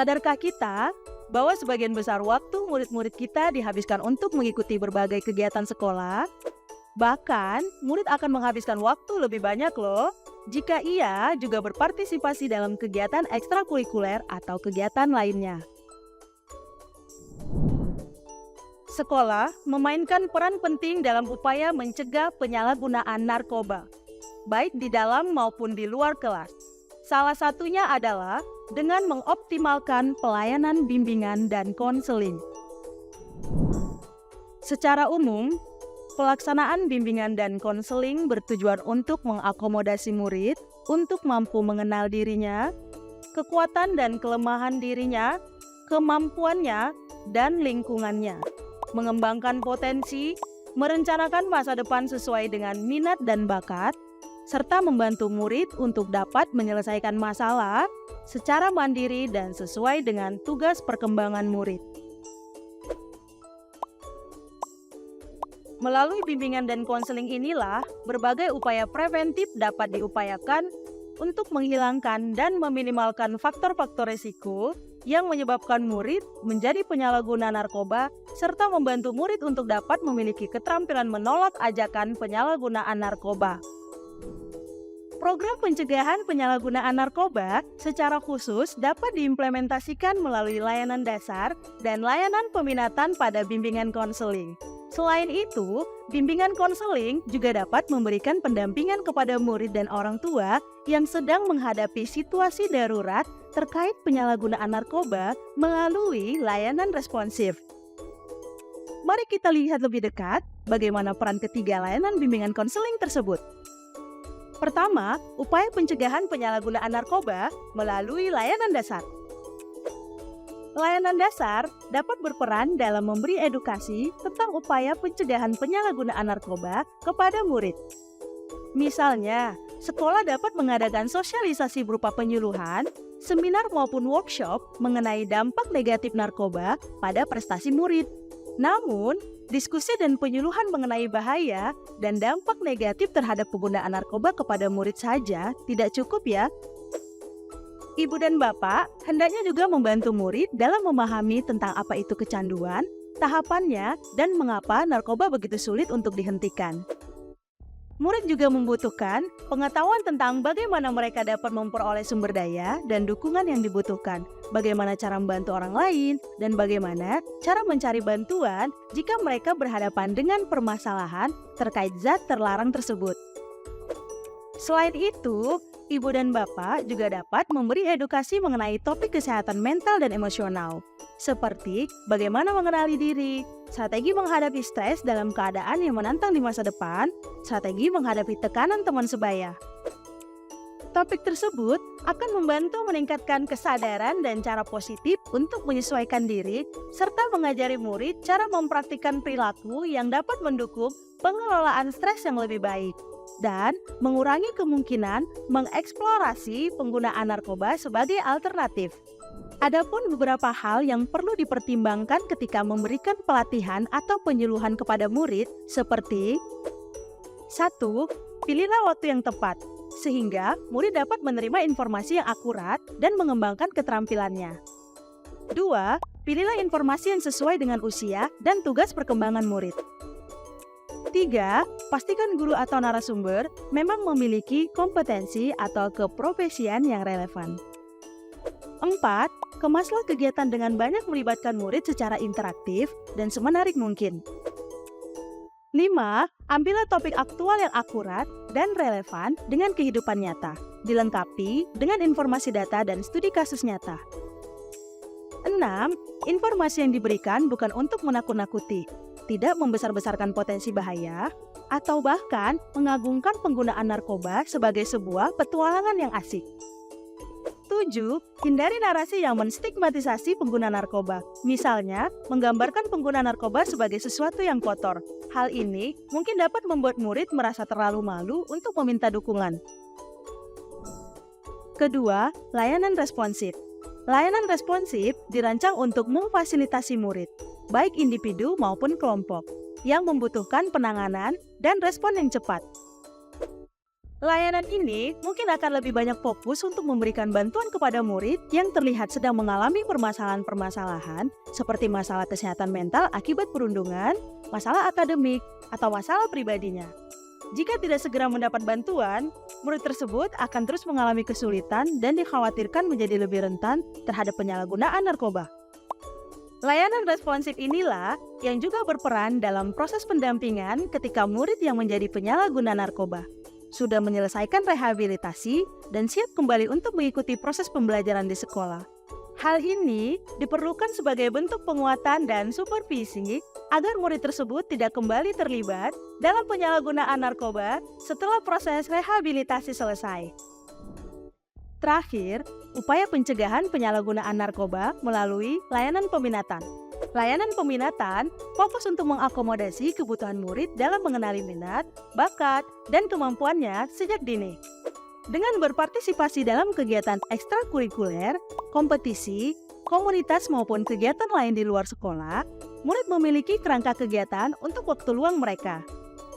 Sadarkah kita bahwa sebagian besar waktu murid-murid kita dihabiskan untuk mengikuti berbagai kegiatan sekolah? Bahkan, murid akan menghabiskan waktu lebih banyak loh jika ia juga berpartisipasi dalam kegiatan ekstrakurikuler atau kegiatan lainnya. Sekolah memainkan peran penting dalam upaya mencegah penyalahgunaan narkoba, baik di dalam maupun di luar kelas. Salah satunya adalah dengan mengoptimalkan pelayanan bimbingan dan konseling. Secara umum, pelaksanaan bimbingan dan konseling bertujuan untuk mengakomodasi murid untuk mampu mengenal dirinya, kekuatan dan kelemahan dirinya, kemampuannya, dan lingkungannya, mengembangkan potensi, merencanakan masa depan sesuai dengan minat dan bakat, serta membantu murid untuk dapat menyelesaikan masalah secara mandiri dan sesuai dengan tugas perkembangan murid. Melalui bimbingan dan konseling inilah, berbagai upaya preventif dapat diupayakan untuk menghilangkan dan meminimalkan faktor-faktor risiko yang menyebabkan murid menjadi penyalahguna narkoba, serta membantu murid untuk dapat memiliki keterampilan menolak ajakan penyalahgunaan narkoba. Program pencegahan penyalahgunaan narkoba secara khusus dapat diimplementasikan melalui layanan dasar dan layanan peminatan pada bimbingan konseling. Selain itu, bimbingan konseling juga dapat memberikan pendampingan kepada murid dan orang tua yang sedang menghadapi situasi darurat terkait penyalahgunaan narkoba melalui layanan responsif. Mari kita lihat lebih dekat bagaimana peran ketiga layanan bimbingan konseling tersebut. Pertama, upaya pencegahan penyalahgunaan narkoba melalui layanan dasar. Layanan dasar dapat berperan dalam memberi edukasi tentang upaya pencegahan penyalahgunaan narkoba kepada murid. Misalnya, sekolah dapat mengadakan sosialisasi berupa penyuluhan, seminar maupun workshop mengenai dampak negatif narkoba pada prestasi murid. Namun, diskusi dan penyuluhan mengenai bahaya dan dampak negatif terhadap penggunaan narkoba kepada murid saja tidak cukup ya. Ibu dan bapak hendaknya juga membantu murid dalam memahami tentang apa itu kecanduan, tahapannya, dan mengapa narkoba begitu sulit untuk dihentikan. Murid juga membutuhkan pengetahuan tentang bagaimana mereka dapat memperoleh sumber daya dan dukungan yang dibutuhkan, bagaimana cara membantu orang lain, dan bagaimana cara mencari bantuan jika mereka berhadapan dengan permasalahan terkait zat terlarang tersebut. Selain itu, ibu dan bapak juga dapat memberi edukasi mengenai topik kesehatan mental dan emosional, seperti bagaimana mengenali diri, strategi menghadapi stres dalam keadaan yang menantang di masa depan, strategi menghadapi tekanan teman sebaya. Topik tersebut akan membantu meningkatkan kesadaran dan cara positif untuk menyesuaikan diri, serta mengajari murid cara mempraktikkan perilaku yang dapat mendukung pengelolaan stres yang lebih baik, dan mengurangi kemungkinan mengeksplorasi penggunaan narkoba sebagai alternatif. Adapun beberapa hal yang perlu dipertimbangkan ketika memberikan pelatihan atau penyuluhan kepada murid seperti 1. Pilihlah waktu yang tepat, sehingga murid dapat menerima informasi yang akurat dan mengembangkan keterampilannya. 2. Pilihlah informasi yang sesuai dengan usia dan tugas perkembangan murid. 3. Pastikan guru atau narasumber memang memiliki kompetensi atau keprofesian yang relevan. 4. Kemaslah kegiatan dengan banyak melibatkan murid secara interaktif dan semenarik mungkin. 5. Ambillah topik aktual yang akurat dan relevan dengan kehidupan nyata, dilengkapi dengan informasi data dan studi kasus nyata. 6. Informasi yang diberikan bukan untuk menakut-nakuti, tidak membesar-besarkan potensi bahaya, atau bahkan mengagungkan penggunaan narkoba sebagai sebuah petualangan yang asik. 7. Hindari narasi yang menstigmatisasi pengguna narkoba. Misalnya, menggambarkan pengguna narkoba sebagai sesuatu yang kotor. Hal ini mungkin dapat membuat murid merasa terlalu malu untuk meminta dukungan. Kedua, layanan responsif. Layanan responsif dirancang untuk memfasilitasi murid, baik individu maupun kelompok, yang membutuhkan penanganan dan respon yang cepat. Layanan ini mungkin akan lebih banyak fokus untuk memberikan bantuan kepada murid yang terlihat sedang mengalami permasalahan-permasalahan seperti masalah kesehatan mental akibat perundungan, masalah akademik, atau masalah pribadinya. Jika tidak segera mendapat bantuan, murid tersebut akan terus mengalami kesulitan dan dikhawatirkan menjadi lebih rentan terhadap penyalahgunaan narkoba. Layanan responsif inilah yang juga berperan dalam proses pendampingan ketika murid yang menjadi penyalahguna narkoba sudah menyelesaikan rehabilitasi dan siap kembali untuk mengikuti proses pembelajaran di sekolah. Hal ini diperlukan sebagai bentuk penguatan dan supervisi agar murid tersebut tidak kembali terlibat dalam penyalahgunaan narkoba setelah proses rehabilitasi selesai. Terakhir, upaya pencegahan penyalahgunaan narkoba melalui layanan peminatan. Layanan peminatan fokus untuk mengakomodasi kebutuhan murid dalam mengenali minat, bakat, dan kemampuannya sejak dini. Dengan berpartisipasi dalam kegiatan ekstrakurikuler, kompetisi, komunitas maupun kegiatan lain di luar sekolah, murid memiliki kerangka kegiatan untuk waktu luang mereka.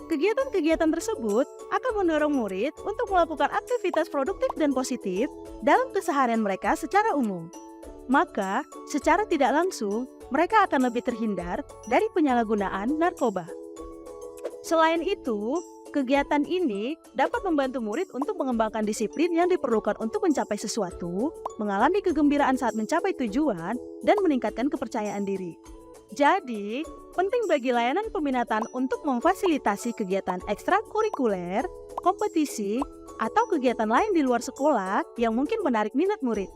Kegiatan-kegiatan tersebut akan mendorong murid untuk melakukan aktivitas produktif dan positif dalam keseharian mereka secara umum. Maka, secara tidak langsung, mereka akan lebih terhindar dari penyalahgunaan narkoba. Selain itu, kegiatan ini dapat membantu murid untuk mengembangkan disiplin yang diperlukan untuk mencapai sesuatu, mengalami kegembiraan saat mencapai tujuan, dan meningkatkan kepercayaan diri. Jadi, penting bagi layanan peminatan untuk memfasilitasi kegiatan ekstrakurikuler, kompetisi, atau kegiatan lain di luar sekolah yang mungkin menarik minat murid.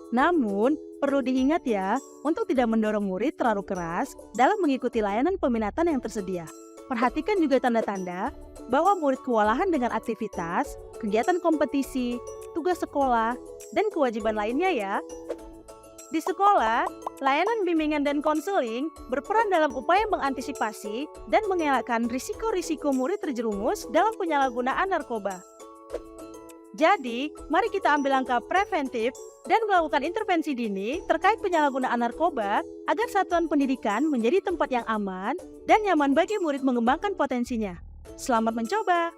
Namun, perlu diingat ya, untuk tidak mendorong murid terlalu keras dalam mengikuti layanan peminatan yang tersedia. Perhatikan juga tanda-tanda bahwa murid kewalahan dengan aktivitas, kegiatan kompetisi, tugas sekolah, dan kewajiban lainnya ya. Di sekolah, layanan bimbingan dan konseling berperan dalam upaya mengantisipasi dan mengelakkan risiko-risiko murid terjerumus dalam penyalahgunaan narkoba. Jadi, mari kita ambil langkah preventif dan melakukan intervensi dini terkait penyalahgunaan narkoba agar satuan pendidikan menjadi tempat yang aman dan nyaman bagi murid mengembangkan potensinya. Selamat mencoba!